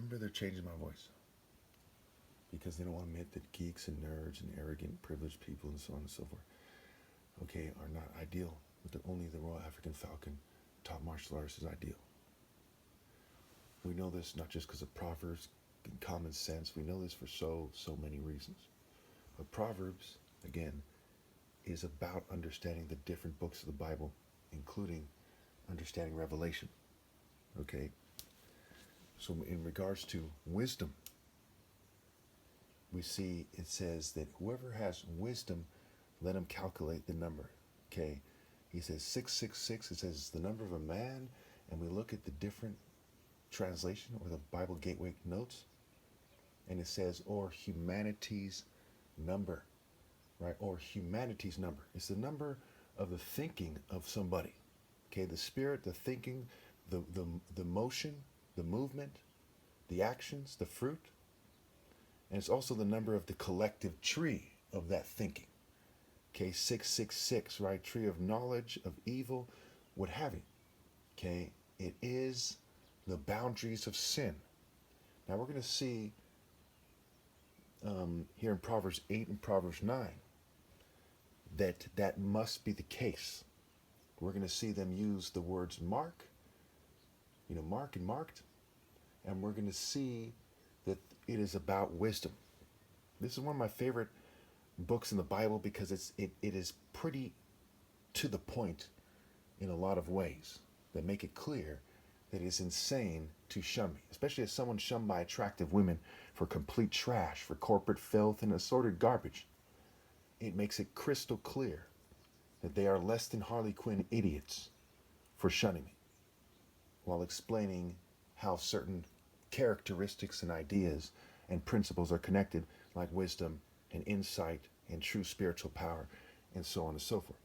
remember they're changing my voice because they don't want to admit that geeks and nerds and arrogant, privileged people and so on and so forth, okay, are not ideal. But only the Royal African Falcon, top martial artist, is ideal. We know this not just because of Proverbs and common sense. We know this for so many reasons. But Proverbs, again, is about understanding the different books of the Bible, including understanding Revelation. Okay? So in regards to wisdom, we see it says that whoever has wisdom, let him calculate the number. Okay? He says 666, it says the number of a man, and we look at the different translation or the Bible Gateway notes, and it says, or humanity's number, right? Or humanity's number. It's the number of the thinking of somebody. Okay, the spirit, the thinking, the motion, the movement, the actions, the fruit. And it's also the number of the collective tree of that thinking. Okay, 666, right? Tree of knowledge, of evil, what have you. Okay, it is the boundaries of sin. Now we're going to see here in Proverbs 8 and Proverbs 9 that must be the case. We're going to see them use the words mark, mark and marked, and we're going to see that it is about wisdom. This is one of my favorite books in the Bible because it is pretty to the point in a lot of ways that make it clear that it's insane to shun me, especially as someone shunned by attractive women for complete trash, for corporate filth and assorted garbage. It makes it crystal clear that they are less than Harley Quinn idiots for shunning me, while explaining how certain characteristics and ideas and principles are connected, like wisdom and insight and true spiritual power, and so on and so forth.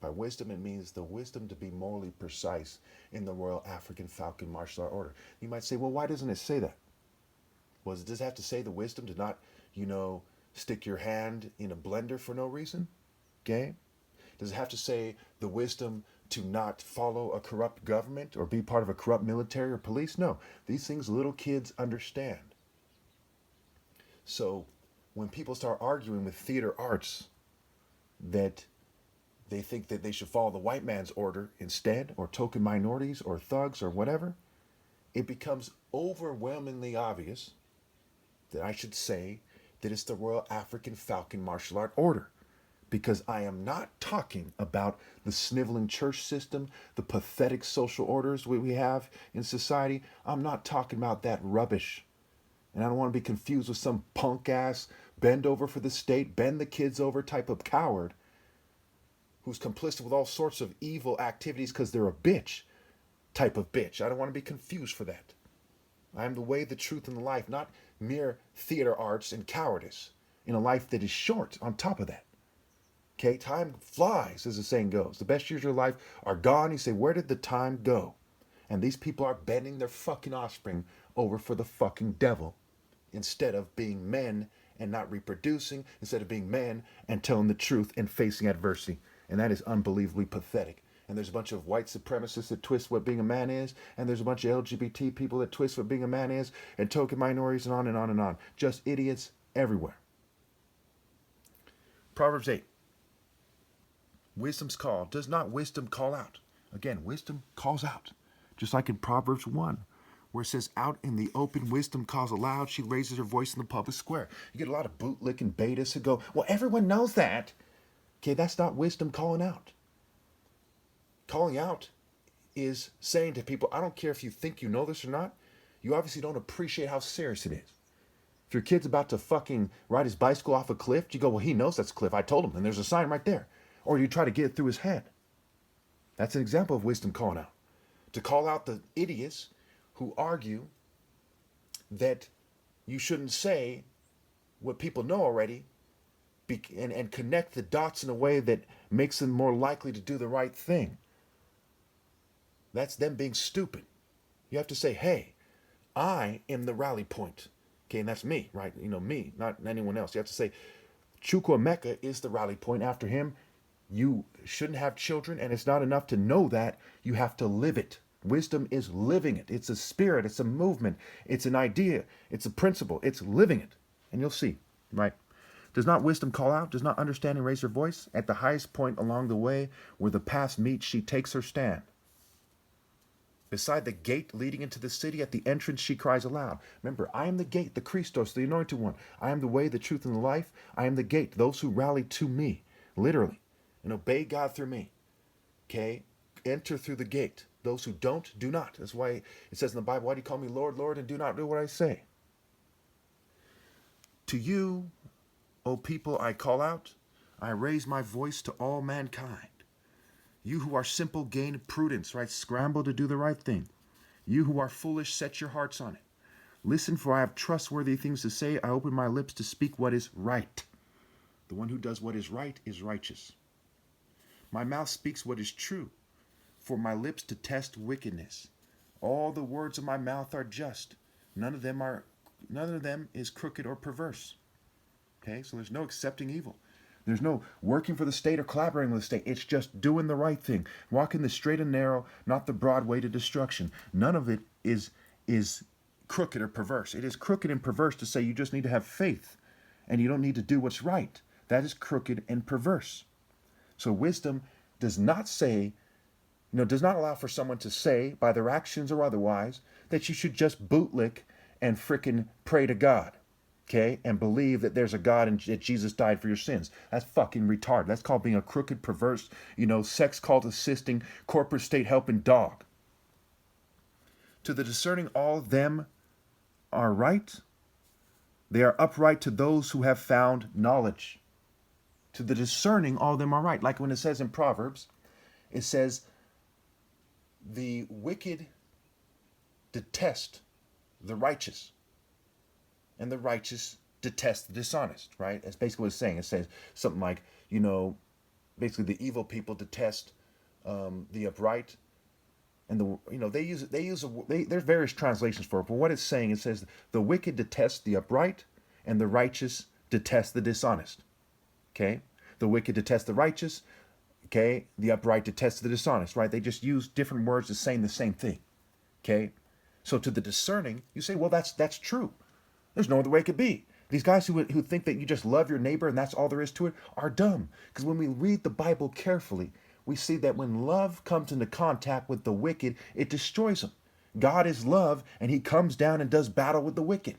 By wisdom, it means the wisdom to be morally precise in the Royal African Falcon Martial Art Order. You might say, well, why doesn't it say that? Well, does it have to say the wisdom to not, stick your hand in a blender for no reason? Okay? Does it have to say the wisdom to not follow a corrupt government or be part of a corrupt military or police? No. These things little kids understand. So when people start arguing with theater arts that they think that they should follow the white man's order instead, or token minorities, or thugs, or whatever, it becomes overwhelmingly obvious that I should say that it's the Royal African Falcon Martial Art Order. Because I am not talking about the sniveling church system, the pathetic social orders we have in society. I'm not talking about that rubbish. And I don't want to be confused with some punk-ass, bend over for the state, bend the kids over type of coward who's complicit with all sorts of evil activities because they're a bitch type of bitch. I don't want to be confused for that. I am the way, the truth, and the life, not mere theater arts and cowardice in a life that is short on top of that. Okay, time flies, as the saying goes. The best years of your life are gone. You say, where did the time go? And these people are bending their fucking offspring over for the fucking devil instead of being men and not reproducing, instead of being men and telling the truth and facing adversity. And that is unbelievably pathetic. And there's a bunch of white supremacists that twist what being a man is, and there's a bunch of LGBT people that twist what being a man is, and token minorities, and on and on and on. Just idiots everywhere. Proverbs 8. Wisdom's call. Does not wisdom call out? Again, wisdom calls out. Just like in Proverbs 1, where it says, out in the open, wisdom calls aloud. She raises her voice in the public square. You get a lot of bootlicking betas who go, well, everyone knows that. Okay, that's not wisdom calling out. Calling out is saying to people, I don't care if you think you know this or not, you obviously don't appreciate how serious it is. If your kid's about to fucking ride his bicycle off a cliff, you go, well, he knows that's a cliff. I told him, and there's a sign right there. Or you try to get it through his head. That's an example of wisdom calling out. To call out the idiots who argue that you shouldn't say what people know already and connect the dots in a way that makes them more likely to do the right thing. That's them being stupid. You have to say, hey, I am the rally point. Okay, and that's me, right? Me, not anyone else. You have to say, Chukwuemeka is the rally point. After him, you shouldn't have children, and it's not enough to know that. You have to live it. Wisdom is living it. It's a spirit. It's a movement. It's an idea. It's a principle. It's living it. And you'll see, right? Does not wisdom call out? Does not understanding raise her voice? At the highest point along the way where the paths meet, she takes her stand. Beside the gate leading into the city, at the entrance, she cries aloud. Remember, I am the gate, the Christos, the anointed one. I am the way, the truth, and the life. I am the gate, those who rally to me, literally, and obey God through me. Okay? Enter through the gate. Those who don't, do not. That's why it says in the Bible, why do you call me Lord, Lord, and do not do what I say? To you, O people, I call out. I raise my voice to all mankind. You who are simple, gain prudence, right? Scramble to do the right thing. You who are foolish, set your hearts on it. Listen, for I have trustworthy things to say. I open my lips to speak what is right. The one who does what is right is righteous. My mouth speaks what is true, for my lips detest wickedness. All the words of my mouth are just. None of them is crooked or perverse. Okay, so there's no accepting evil. There's no working for the state or collaborating with the state. It's just doing the right thing. Walking the straight and narrow, not the broad way to destruction. None of it is crooked or perverse. It is crooked and perverse to say you just need to have faith and you don't need to do what's right. That is crooked and perverse. So wisdom does not say, does not allow for someone to say, by their actions or otherwise, that you should just bootlick and frickin' pray to God. Okay, and believe that there's a God and that Jesus died for your sins. That's fucking retarded. That's called being a crooked, perverse, sex cult assisting, corporate state helping dog. To the discerning, all of them are right. They are upright to those who have found knowledge. To the discerning, all of them are right. Like when it says in Proverbs, it says, the wicked detest the righteous, and the righteous detest the dishonest, right? That's basically what it's saying. It says something like, basically the evil people detest the upright, and there's various translations for it, but what it's saying, it says the wicked detest the upright, and the righteous detest the dishonest. Okay? The wicked detest the righteous, okay? The upright detest the dishonest, right? They just use different words to saying the same thing. Okay? So to the discerning, you say, well, that's true. There's no other way it could be. These guys who think that you just love your neighbor and that's all there is to it are dumb. Because when we read the Bible carefully, we see that when love comes into contact with the wicked, it destroys them. God is love, and he comes down and does battle with the wicked.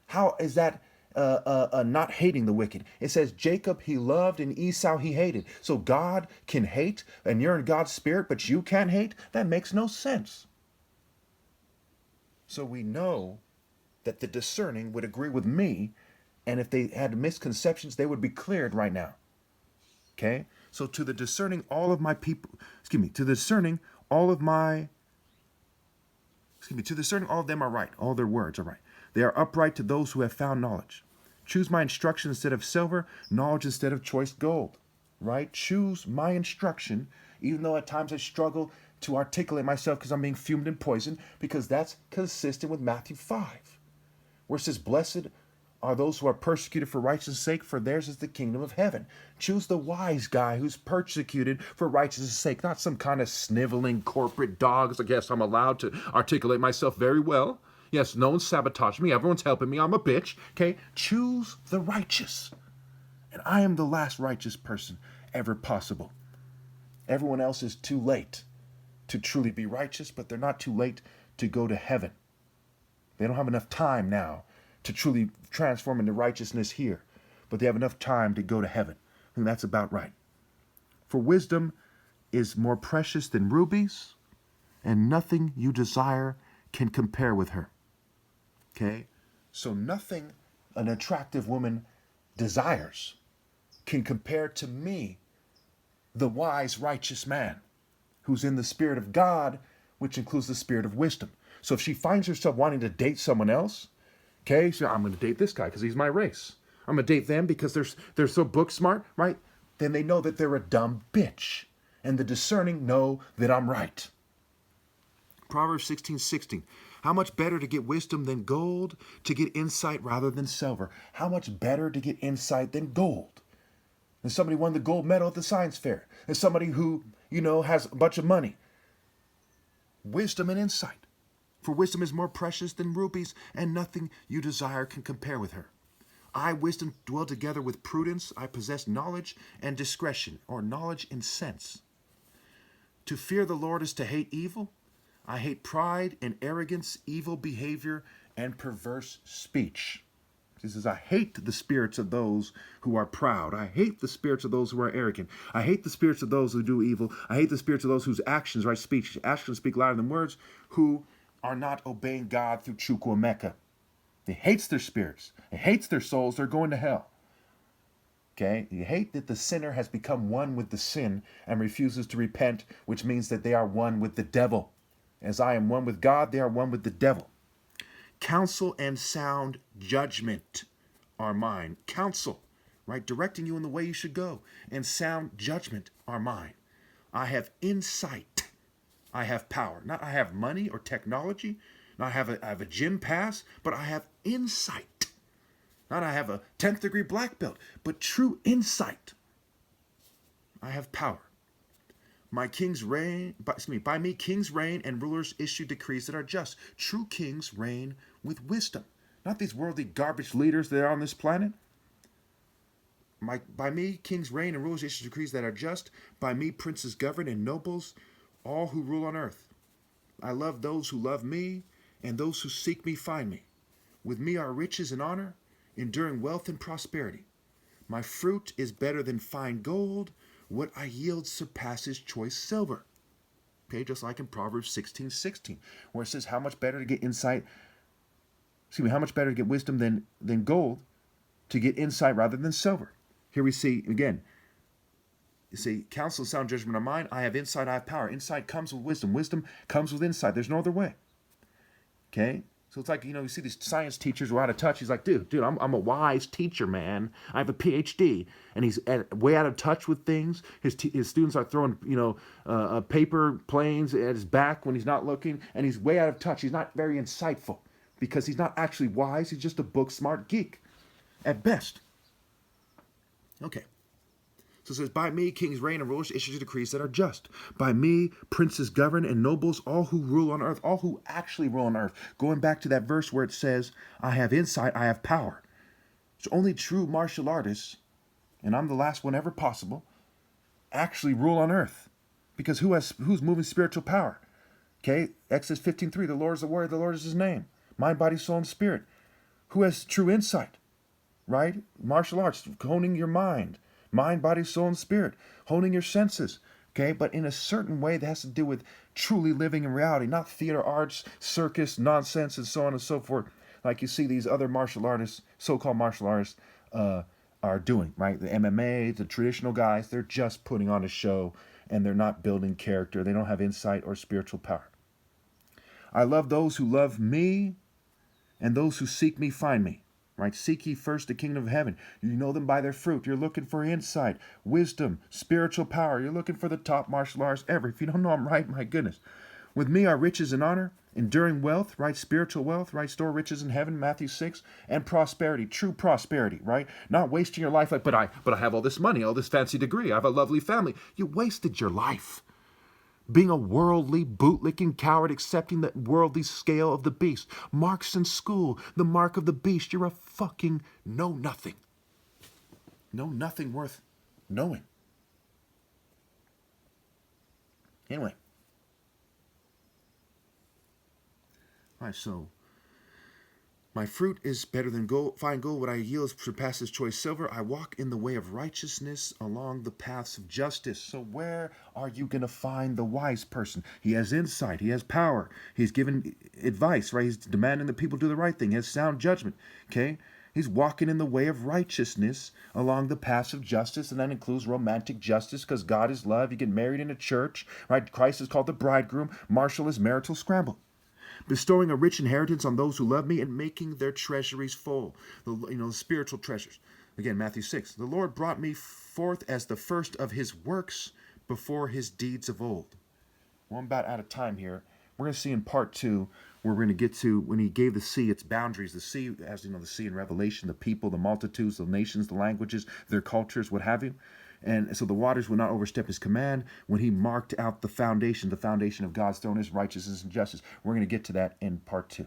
How is that not hating the wicked? It says Jacob he loved and Esau he hated. So God can hate, and you're in God's spirit, but you can't hate? That makes no sense. So we know that the discerning would agree with me, and if they had misconceptions, they would be cleared right now. Okay? So to the discerning, all of my people, to the discerning, all of them are right. All their words are right. They are upright to those who have found knowledge. Choose my instruction instead of silver, knowledge instead of choice gold. Right? Choose my instruction, even though at times I struggle to articulate myself because I'm being fumed and poisoned, because that's consistent with Matthew 5. Where it says, blessed are those who are persecuted for righteousness' sake, for theirs is the kingdom of heaven. Choose the wise guy who's persecuted for righteousness' sake, not some kind of sniveling corporate dog. It's like, yes, I'm allowed to articulate myself very well. Yes, no one's sabotaging me. Everyone's helping me. I'm a bitch. Okay? Choose the righteous. And I am the last righteous person ever possible. Everyone else is too late to truly be righteous, but they're not too late to go to heaven. They don't have enough time now to truly transform into righteousness here, but they have enough time to go to heaven. And that's about right. For wisdom is more precious than rubies, and nothing you desire can compare with her. Okay? So nothing an attractive woman desires can compare to me, the wise, righteous man, who's in the spirit of God, which includes the spirit of wisdom. So if she finds herself wanting to date someone else, okay, so I'm going to date this guy because he's my race. I'm going to date them because they're so book smart, right? Then they know that they're a dumb bitch. And the discerning know that I'm right. Proverbs 16:16. How much better to get wisdom than gold, to get insight rather than silver. How much better to get insight than gold? And somebody won the gold medal at the science fair. And somebody who, has a bunch of money. wisdom and insight. For wisdom is more precious than rubies, and nothing you desire can compare with her. I, wisdom, dwell together with prudence. I possess knowledge and discretion, or knowledge and sense. To fear the Lord is to hate evil. I hate pride and arrogance, evil behavior, and perverse speech. He says, I hate the spirits of those who are proud. I hate the spirits of those who are arrogant. I hate the spirits of those who do evil. I hate the spirits of those whose actions, right, speech, actions speak louder than words, who are not obeying God through Chukwuemeka. He hates their spirits. He hates their souls. They're going to hell. Okay? You hate that the sinner has become one with the sin and refuses to repent, which means that they are one with the devil. As I am one with God, they are one with the devil. Counsel and sound judgment are mine. Counsel, right? Directing you in the way you should go. And sound judgment are mine. I have insight. I have power. Not I have money or technology. Not I have a gym pass, but I have insight. Not I have a 10th degree black belt, but true insight. I have power. By me kings reign and rulers issue decrees that are just. True kings reign with wisdom. Not these worldly garbage leaders that are on this planet. By me kings reign and rulers issue decrees that are just. By me princes govern and nobles, all who rule on earth. I love those who love me, and those who seek me find me. With me are riches and honor, enduring wealth and prosperity. My fruit is better than fine gold. What I yield surpasses choice silver. Okay, just like in Proverbs 16:16, where it says how much better to get insight, how much better to get wisdom than gold, to get insight rather than silver. Here we see, again, you see, counsel and sound judgment are mine. I have insight, I have power. Insight comes with wisdom. Wisdom comes with insight. There's no other way. Okay? So it's like, you see these science teachers who are out of touch. He's like, dude, I'm a wise teacher, man. I have a PhD. And he's way out of touch with things. His students are throwing, paper planes at his back when he's not looking. And he's way out of touch. He's not very insightful because he's not actually wise. He's just a book-smart geek at best. Okay. So it says, by me kings reign and rulers issue decrees that are just. By me princes govern and nobles, all who rule on earth, all who actually rule on earth. Going back to that verse where it says, I have insight, I have power. It's only true martial artists, and I'm the last one ever possible, actually rule on earth. Because who's moving spiritual power? Okay, Exodus 15:3, the Lord is the warrior, the Lord is his name. Mind, body, soul, and spirit. Who has true insight? Right? Martial arts, honing your mind, body, soul, and spirit, honing your senses, okay? But in a certain way that has to do with truly living in reality, not theater arts, circus, nonsense, and so on and so forth, like you see these other martial artists, so-called martial artists, are doing, right? The MMA, the traditional guys, they're just putting on a show, and they're not building character. They don't have insight or spiritual power. I love those who love me, and those who seek me find me. Right? Seek ye first the kingdom of heaven. You know them by their fruit. You're looking for insight, wisdom, spiritual power. You're looking for the top martial arts ever. If you don't know them right, my goodness. With me are riches and honor, enduring wealth, right? Spiritual wealth, right? Store riches in heaven, Matthew 6, and prosperity, true prosperity, right? Not wasting your life like, but I have all this money, all this fancy degree. I have a lovely family. You wasted your life being a worldly, bootlicking coward, accepting the worldly scale of the beast. Marks in school, the mark of the beast. You're a fucking know-nothing. Know-nothing worth knowing. Anyway. All right, so my fruit is better than gold, fine gold. What I yield surpasses choice silver. I walk in the way of righteousness along the paths of justice. So where are you going to find the wise person? He has insight. He has power. He's giving advice, right? He's demanding that people do the right thing. He has sound judgment, okay? He's walking in the way of righteousness along the paths of justice, and that includes romantic justice because God is love. You get married in a church, right? Christ is called the bridegroom. Marshall is marital scramble. Bestowing a rich inheritance on those who love me and making their treasuries full. The spiritual treasures. Again, Matthew 6. The Lord brought me forth as the first of his works before his deeds of old. Well, I'm about out of time here. We're going to see in part 2 where we're going to get to when he gave the sea its boundaries. The sea, as you know, the sea in Revelation, the people, the multitudes, the nations, the languages, their cultures, what have you. And so the waters will not overstep his command when he marked out the foundation of God's throne is righteousness and justice. We're going to get to that in part 2.